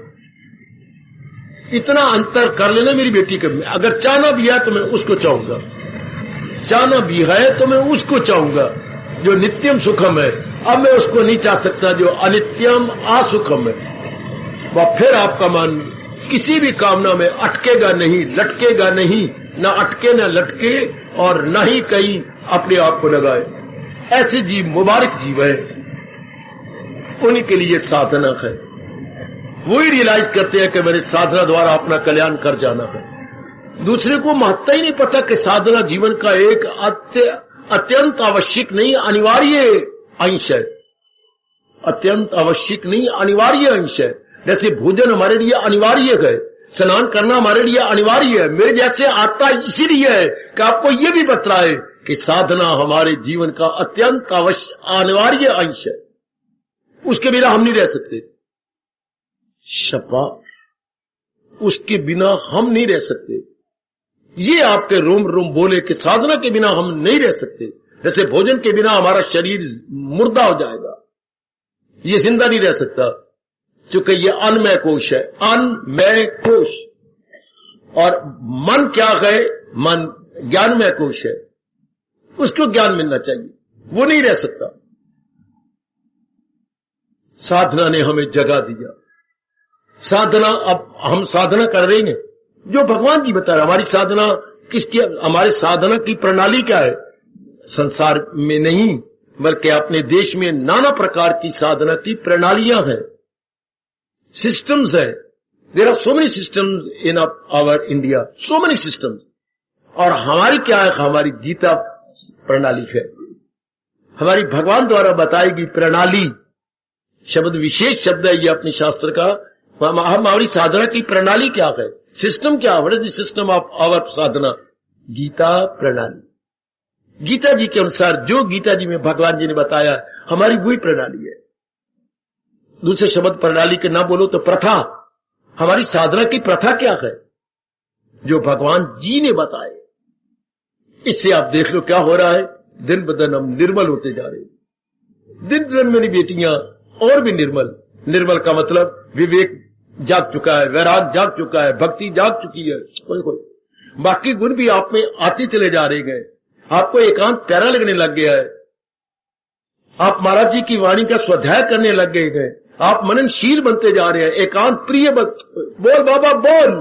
इतना अंतर कर लेना मेरी बेटी के। अगर चाहना भी है तो मैं उसको चाहूंगा, चाहना भी है तो मैं उसको चाहूंगा जो नित्यम सुखम है। अब मैं उसको नहीं चाह सकता जो अनित्यम असुखम है। वह फिर आपका मन किसी भी कामना में अटकेगा नहीं, लटकेगा नहीं, ना अटके ना लटके, और न ही कहीं अपने आप को लगाए। ऐसे जीव मुबारक जीव है, उन्हीं के लिए साधना है। वही रियलाइज करते हैं कि मेरे साधना द्वारा अपना कल्याण कर जाना है। दूसरे को महत्व ही नहीं पता कि साधना जीवन का एक अत्यंत आवश्यक नहीं अनिवार्य अंश है। अत्यंत आवश्यक नहीं अनिवार्य अंश है। जैसे भोजन हमारे लिए अनिवार्य है, स्नान करना हमारे लिए अनिवार्य है। मेरे जैसे आता इसीलिए है कि आपको ये भी बतलाए कि साधना हमारे जीवन का अत्यंत अनिवार्य अंश है। उसके बिना हम नहीं रह सकते। शाबाश, उसके बिना हम नहीं रह सकते। ये आपके रोम रोम बोले कि साधना के बिना हम नहीं रह सकते। जैसे भोजन के बिना हमारा शरीर मुर्दा हो जाएगा, ये जिंदा नहीं रह सकता, चूंकि ये अन्नमय कोश है, अन्नमय कोश। और मन क्या है? मन ज्ञानमय कोश है, उसको ज्ञान मिलना चाहिए, वो नहीं रह सकता। साधना ने हमें जगा दिया। साधना, अब हम साधना कर रहे हैं जो भगवान जी बता रहे। हमारी साधना किसकी? हमारे साधना की प्रणाली क्या है? संसार में नहीं बल्कि अपने देश में नाना प्रकार की साधना की प्रणालियां हैं, सिस्टम्स है। There are so many systems in our India, so many systems. और हमारी क्या है? हमारी गीता प्रणाली है, हमारी भगवान द्वारा बताई गई प्रणाली। शब्द विशेष शब्द है ये अपने शास्त्र का। हमारी साधना की प्रणाली क्या है? सिस्टम क्या? What is the system of our sadhana? Gita प्रणाली। गीता जी के अनुसार जो गीता जी में भगवान जी ने बताया, हमारी वही प्रणाली है। दूसरे शब्द प्रणाली के ना बोलो तो प्रथा। हमारी साधना की प्रथा क्या है? जो भगवान जी ने बताए। इससे आप देख लो क्या हो रहा है। दिन ब दिन हम निर्मल होते जा रहे हैं। दिन ब दिन मेरी बेटियां और भी निर्मल। निर्मल का मतलब विवेक जाग चुका है, वैराग जाग चुका है, भक्ति जाग चुकी है। कोई बाकी गुण भी आप में आते चले जा रहे गए। आपको एकांत प्यारा लगने लग गया है। आप महाराज जी की वाणी का स्वाध्याय करने लग गए। आप मननशील बनते जा रहे हैं, एकांत प्रिय बोल बाबा बोल।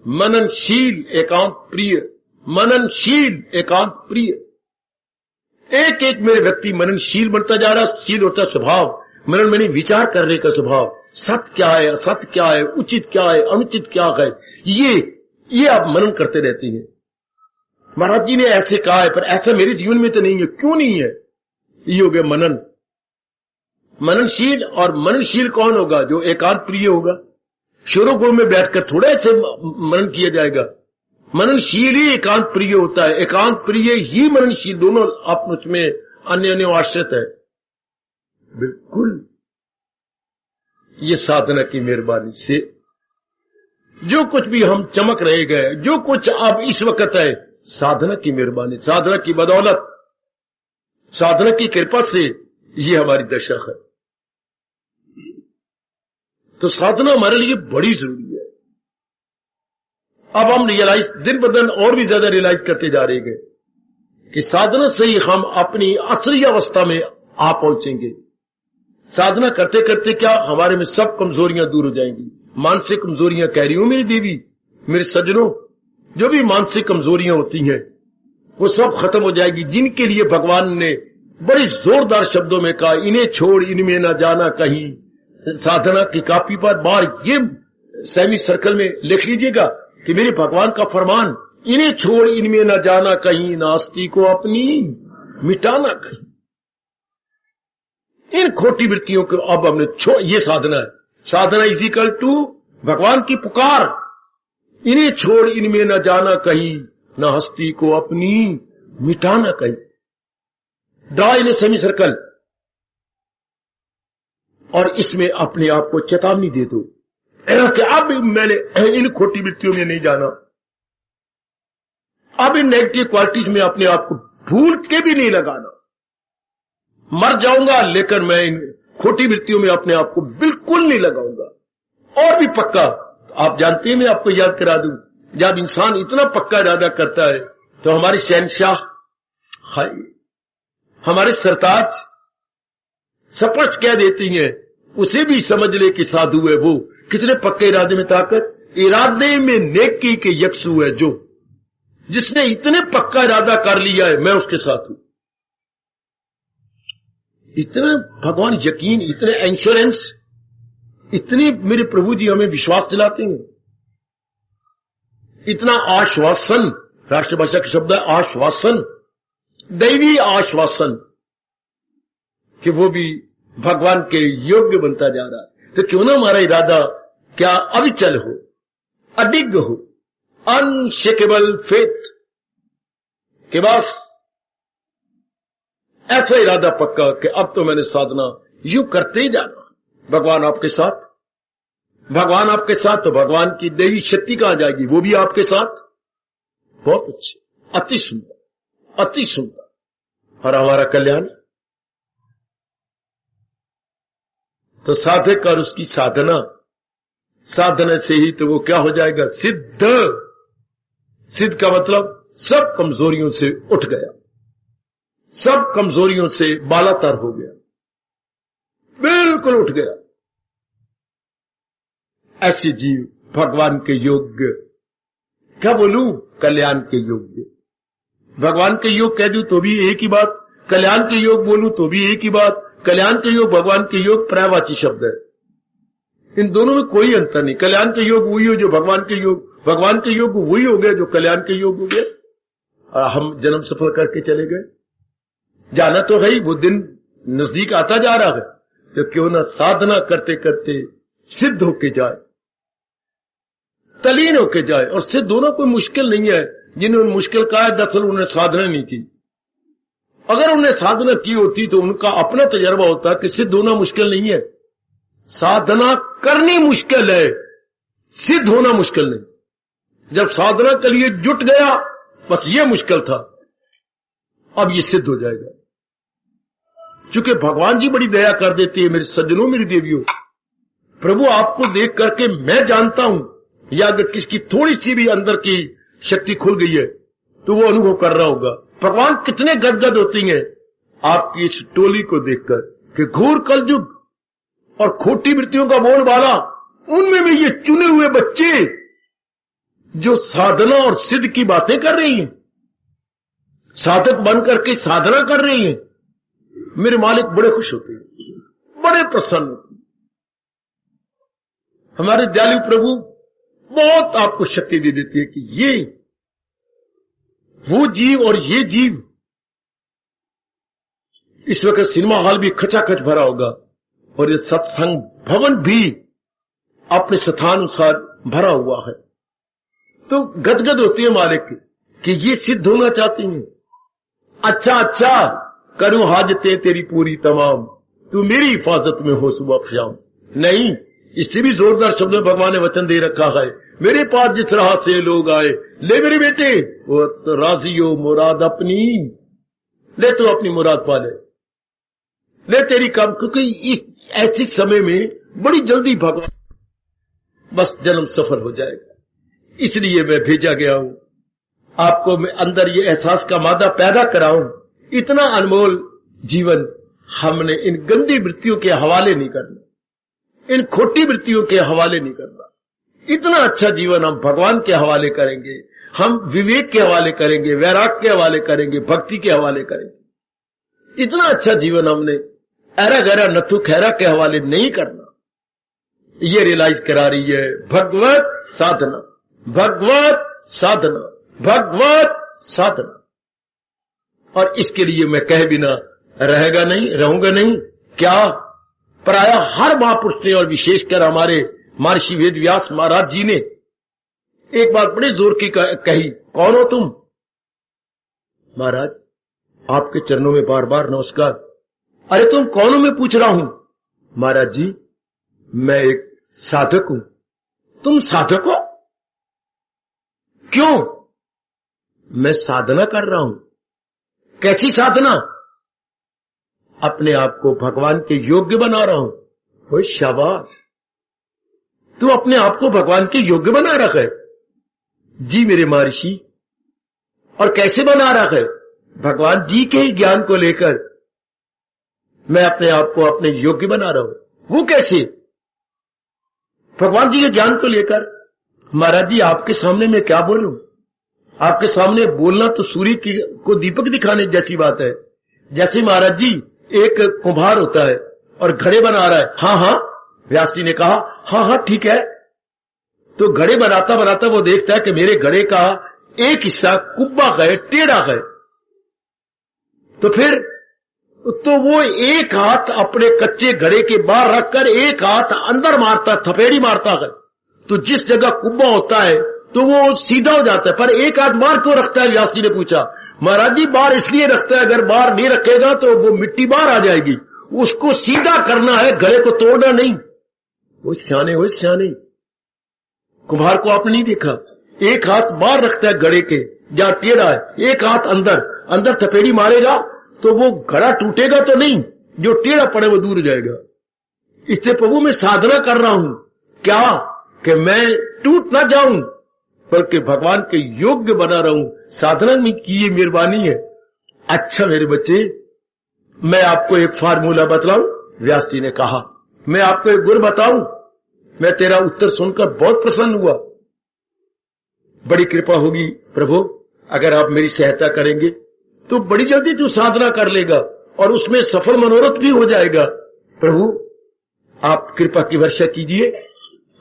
मननशील एकांत प्रिय, मननशील एकांत प्रिय। एक एक मेरे व्यक्ति मननशील बनता जा रहा। शील होता स्वभाव, मनन में विचार करने का स्वभाव। सत्य क्या है, असत्य क्या है, उचित क्या है, अनुचित क्या है, ये आप मनन करते रहते हैं। महाराज जी ने ऐसे कहा है, पर ऐसा मेरे जीवन में तो नहीं है। क्यों नहीं है? ये हो गया मनन। मननशील। और मननशील कौन होगा? जो एकांत प्रिय होगा। शोरोगुण में बैठकर थोड़ा ऐसे मनन किया जाएगा। मननशील ही एकांत प्रिय होता है, एकांत प्रिय ही मननशील। दोनों आपस में अन्य आश्रित है। बिल्कुल ये साधना की मेहरबानी से जो कुछ भी हम चमक रहे गए, जो कुछ अब इस वक्त है, साधना की मेहरबानी, साधना की बदौलत, साधना की कृपा से ये हमारी दशा है। तो साधना हमारे लिए बड़ी जरूरी है। अब हम रियलाइज दिन ब दिन और भी ज्यादा रियलाइज करते जा रहे हैं कि साधना से ही हम अपनी असली अवस्था में आ पहुंचेंगे। साधना करते करते क्या हमारे में सब कमजोरियां दूर हो जाएंगी। मानसिक कमजोरियां कह रही हूं मेरी देवी, मेरे सज्जनों, जो भी मानसिक कमजोरियां होती हैं वो सब खत्म हो जाएगी। जिनके लिए भगवान ने बड़े जोरदार शब्दों में कहा, इन्हें छोड़ इनमें न जाना कहीं। साधना की कॉपी पर बार ये सेमी सर्कल में लिख लीजिएगा कि मेरे भगवान का फरमान, इन्हें छोड़ इनमें न जाना कहीं, नास्ती को अपनी मिटाना कहीं। इन खोटी वृत्तियों को अब हमने छोड़, ये साधना है। साधना इज इक्वल टू भगवान की पुकार, इन्हें छोड़ इनमें न जाना कहीं, न हस्ती को अपनी मिटाना कहीं। Draw in a semi circle और इसमें अपने आप को चेतावनी दे दो कि अब मैंने इन खोटी वृत्तियों में नहीं जाना, अब इन नेगेटिव क्वालिटीज में अपने आप को भूल के भी नहीं लगाना। मर जाऊंगा लेकिन मैं इन खोटी वृत्तियों में अपने आप को बिल्कुल नहीं लगाऊंगा। और भी पक्का, आप जानते हैं, मैं आपको याद करा दूं, जब इंसान इतना पक्का इरादा करता है तो हमारे शहनशाह, हाय, हमारे सरताज स्पष्ट कह देती हैं, उसे भी समझ ले कि साधु है वो। कितने पक्के इरादे में ताकत, इरादे में नेकी के यकसू है जो। जिसने इतने पक्का इरादा कर लिया है मैं उसके साथ हूं, इतना भगवान यकीन, इतने इंश्योरेंस, इतनी मेरे प्रभु जी हमें विश्वास दिलाते हैं, इतना आश्वासन, राष्ट्रभाषा का शब्द है आश्वासन, दैवी आश्वासन कि वो भी भगवान के योग्य बनता जा रहा है। तो क्यों ना हमारा इरादा क्या अविचल हो, अडिग हो, अनशेकेबल फेथ के बस ऐसा इरादा पक्का कि अब तो मैंने साधना यूं करते ही जाना, भगवान आपके साथ, भगवान आपके साथ, तो भगवान की दैवी शक्ति कहां जाएगी, वो भी आपके साथ। बहुत अच्छे, अति सुंदर, अति सुंदर। और हमारा कल्याण तो साधक और उसकी साधना, साधना से ही तो वो क्या हो जाएगा, सिद्ध। सिद्ध का मतलब सब कमजोरियों से उठ गया, सब कमजोरियों से बालातर हो गया, बिल्कुल उठ गया। ऐसे जीव भगवान के योग्य, क्या बोलूं, कल्याण के योग्य। भगवान के योग कह दूं तो भी एक ही बात, कल्याण के योग बोलूं तो भी एक ही बात। कल्याण के योग, भगवान के योग पर्यायवाची शब्द है, इन दोनों में कोई अंतर नहीं। कल्याण के योग वही हो जो भगवान के योग, भगवान के योग वही हो गया जो कल्याण के योग हो गया। हम जन्म सफल करके चले गए, जाना तो है ही, वो दिन नजदीक आता जा रहा है, तो क्यों ना साधना करते करते सिद्ध होके जाए, तलीन होके जाए। और सिद्ध होना कोई मुश्किल नहीं है, जिन्होंने मुश्किल कहा है दरअसल उन्होंने साधना नहीं की। अगर उन्हें साधना की होती तो उनका अपना तजर्बा होता कि सिद्ध होना मुश्किल नहीं है, साधना करनी मुश्किल है, सिद्ध होना मुश्किल नहीं। जब साधना के लिए जुट गया बस ये मुश्किल था, अब ये सिद्ध हो जाएगा। चूंकि भगवान जी बड़ी दया कर देती है मेरे सज्जनों, मेरी देवियों। प्रभु आपको देख करके मैं जानता हूं, या अगर किसकी थोड़ी सी भी अंदर की शक्ति खुल गई है तो वो अनुभव कर रहा होगा भगवान कितने गदगद होती हैं आपकी इस टोली को देखकर कि घोर कलयुग और खोटी वृत्तियों का बोलबाला, उनमें भी ये चुने हुए बच्चे जो साधना और सिद्ध की बातें कर रही हैं, साधक बन करके साधना कर रही हैं। मेरे मालिक बड़े खुश होते हैं, बड़े प्रसन्न होते हैं। हमारे दयालु प्रभु बहुत आपको शक्ति दे देती है कि ये वो जीव और ये जीव। इस वक्त सिनेमा हॉल भी खचाखच भरा होगा और ये सत्संग भवन भी अपने स्थानुसार भरा हुआ है, तो गदगद होती है मालिक कि ये सिद्ध होना चाहती हैं। अच्छा अच्छा करूं हाजतें तेरी पूरी तमाम, तू मेरी हिफाजत में हो सुबह शाम। नहीं, इससे भी जोरदार शब्द में भगवान ने वचन दे रखा है, मेरे पास जिस राह से लोग आए, ले मेरे बेटे वो तो राजियो मुराद अपनी, ले तो अपनी मुराद पा ले तेरी काम। क्योंकि इस ऐसे समय में बड़ी जल्दी भगवान बस जन्म सफल हो जाएगा, इसलिए मैं भेजा गया हूं आपको, मैं अंदर ये एहसास का मादा पैदा कराऊं। इतना अनमोल जीवन हमने इन गंदी वृत्तियों के हवाले नहीं करना, इन खोटी वृत्तियों के हवाले नहीं करना। इतना अच्छा जीवन हम भगवान के हवाले करेंगे, हम विवेक के हवाले करेंगे, वैराग के हवाले करेंगे, भक्ति के हवाले करेंगे। इतना अच्छा जीवन हमने ऐरा गहरा नथु खैरा के हवाले नहीं करना। ये रियलाइज करा रही है भगवत साधना, भगवत साधना, भगवत साधना। और इसके लिए मैं कह बिना रहेगा नहीं, रहूंगा नहीं। क्या प्राय हर महापुरुष ने और विशेषकर हमारे महर्षि वेद व्यास महाराज जी ने एक बात बड़े जोर की कही, कौन हो तुम? महाराज आपके चरणों में बार बार नमस्कार। अरे तुम कौन हो मैं पूछ रहा हूं? महाराज जी मैं एक साधक हूं। तुम साधक हो? क्यों? मैं साधना कर रहा हूं। कैसी साधना? अपने आप को भगवान के योग्य बना रहा हूं। ओए शाबाश, तू अपने आप को भगवान के योग्य बना रखा है? जी मेरे महर्षि। और कैसे बना रखा है? भगवान जी के ही ज्ञान को लेकर मैं अपने आप को अपने योग्य बना रहा हूं। वो कैसे? भगवान जी के ज्ञान को लेकर। महाराज जी आपके सामने मैं क्या बोलूं? आपके सामने बोलना तो सूर्य को दीपक दिखाने जैसी बात है। जैसे महाराज जी एक कुम्हार होता है और घड़े बना रहा है। हाँ हाँ, व्यास जी ने कहा हाँ हाँ ठीक है। तो घड़े बनाता बनाता वो देखता है कि मेरे घड़े का एक हिस्सा कुब्बा है, टेढ़ा है। तो फिर तो वो एक हाथ अपने कच्चे घड़े के बाहर रखकर एक हाथ अंदर मारता, थपेड़ी मारता है। तो जिस जगह कुब्बा होता है तो वो सीधा हो जाता है। पर एक हाथ बाहर क्यों रखता है? व्यास जी ने पूछा। महाराज जी बाहर इसलिए रखता है, अगर बाहर नहीं रखेगा तो वो मिट्टी बाहर आ जाएगी। उसको सीधा करना है, घड़े को तोड़ना नहीं। वो सियाने कुम्हार को आपने नहीं देखा? एक हाथ बाहर रखता है घड़े के जहां टेढ़ा है, एक हाथ अंदर थपेड़ी मारेगा तो वो घड़ा टूटेगा तो नहीं, जो टेढ़ा पड़े वो दूर जाएगा। इससे प्रभु मैं साधना कर रहा हूं क्या कि मैं टूट ना जाऊं, बल्कि भगवान के योग्य बना रहूं। साधना में की ये मेहरबानी है। अच्छा मेरे बच्चे, मैं आपको एक फार्मूला बतलाऊं? व्यास जी ने कहा मैं आपको एक गुर बताऊं। मैं तेरा उत्तर सुनकर बहुत प्रसन्न हुआ। बड़ी कृपा होगी प्रभु, अगर आप मेरी सहायता करेंगे तो बड़ी जल्दी तू साधना कर लेगा और उसमें सफल मनोरथ भी हो जाएगा। प्रभु आप कृपा की वर्षा कीजिए।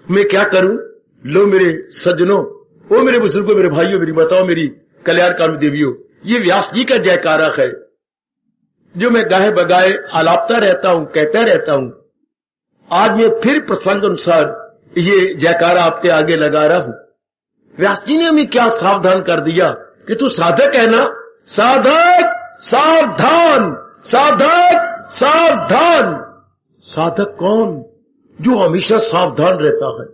मैं क्या करूं? लो मेरे सज्जनों, ओ मेरे बुजुर्गों, मेरे भाइयों, मेरी बताओ, मेरी कल्याणकामी देवियों, ये व्यास जी का जयकारा है जो मैं गाहे बगाए आलापता रहता हूं, कहता रहता हूं। आज मैं फिर प्रसंग अनुसार ये जयकारा आपके आगे लगा रहा हूं। व्यास जी ने हमें क्या सावधान कर दिया कि तू साधक है ना। साधक सावधान, साधक सावधान। साधक कौन? जो हमेशा सावधान रहता है।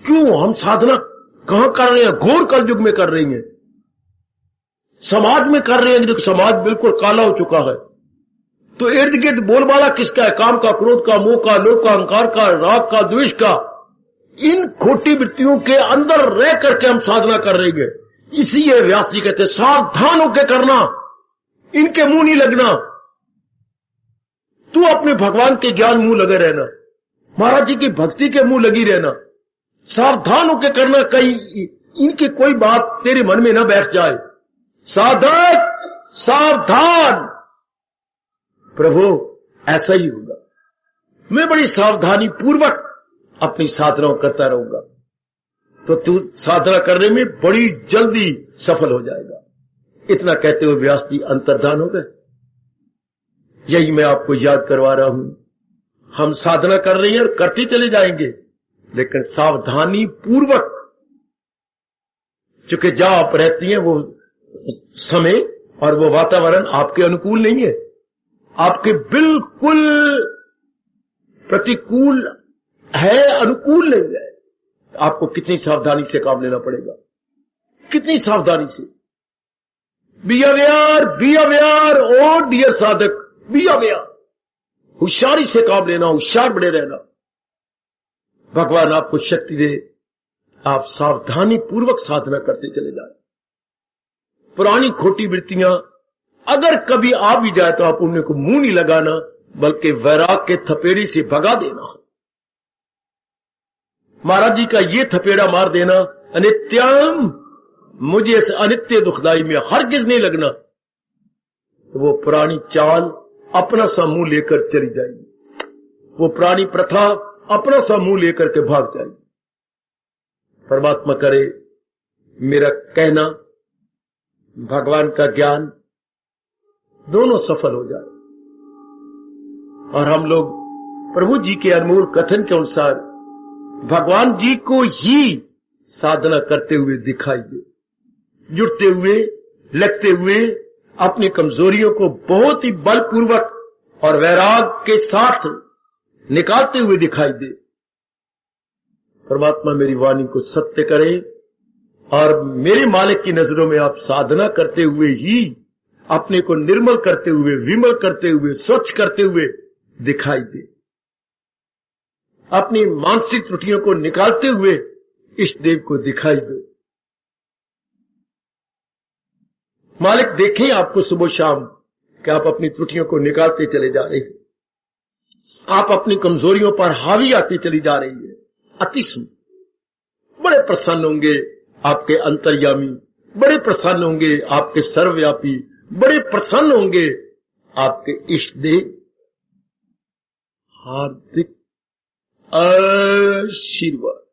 क्यों हम साधना कहां कर रहे हैं? घोर कलयुग में कर रही हैं, समाज में कर रहे हैं। देखो समाज बिल्कुल काला हो चुका है। तो इर्द गिर्द बोलबाला किसका है? काम का, क्रोध का, मोह का, लोभ का, अहंकार का, राग का, द्वेष का। इन खोटी वृत्तियों के अंदर रह करके हम साधना कर रहे हैं। इसीलिए व्यास जी कहते हैं सावधान होकर करना, इनके मुंह नहीं लगना। तू अपने भगवान के ज्ञान मुंह लगे रहना, महाराज जी की भक्ति के मुंह लगी रहना। सावधान होकर करना, कहीं इनकी कोई बात तेरे मन में न बैठ जाए। साधक सावधान। प्रभु ऐसा ही होगा। मैं बड़ी सावधानी पूर्वक अपनी साधना करता रहूंगा तो तू साधना करने में बड़ी जल्दी सफल हो जाएगा। इतना कहते हुए व्यास जी अंतर्धान हो गए। यही मैं आपको याद करवा रहा हूं। हम साधना कर रहे हैं और करते चले जाएंगे, लेकिन सावधानी पूर्वक, चूंकि जहां आप रहती हैं वो समय और वो वातावरण आपके अनुकूल नहीं है, आपके बिल्कुल प्रतिकूल है, अनुकूल नहीं है। आपको कितनी सावधानी से काम लेना पड़ेगा, कितनी सावधानी से। बी अवेयर ओ डियर साधक, बी अवेयर। होशियारी से काम लेना, होशियार बने रहना। भगवान आपको शक्ति दे, आप सावधानी पूर्वक साधना करते चले जाए। पुरानी खोटी वृत्तियां अगर कभी आ भी जाए तो आप उन्हें को मुंह नहीं लगाना, बल्कि वैराग के थपेड़ी से भगा देना। महाराज जी का ये थपेड़ा मार देना, अनित्यम, मुझे इस अनित्य दुखदाई में हरगिज नहीं लगना। तो वो पुरानी चाल अपना सा मुंह लेकर चली जाएगी, वो पुरानी प्रथा अपना सा मुंह लेकर के भाग जाएगी। परमात्मा करे मेरा कहना, भगवान का ज्ञान दोनों सफल हो जाए और हम लोग प्रभु जी के अनमोल कथन के अनुसार भगवान जी को ही साधना करते हुए दिखाई दे, जुटते हुए, लगते हुए, अपनी कमजोरियों को बहुत ही बलपूर्वक और वैराग के साथ निकालते हुए दिखाई दे। परमात्मा मेरी वाणी को सत्य करे और मेरे मालिक की नजरों में आप साधना करते हुए ही अपने को निर्मल करते हुए, विमल करते हुए, स्वच्छ करते हुए दिखाई दे। अपनी मानसिक त्रुटियों को निकालते हुए इष्ट देव को दिखाई दो। मालिक देखें आपको सुबह शाम कि आप अपनी त्रुटियों को निकालते चले जा रहे हैं, आप अपनी कमजोरियों पर हावी आती चली जा रही है। अति सुंदर, बड़े प्रसन्न होंगे आपके अंतर्यामी बड़े प्रसन्न होंगे, आपके सर्वव्यापी बड़े प्रसन्न होंगे, आपके इष्ट देव हार्दिक आशीर्वाद।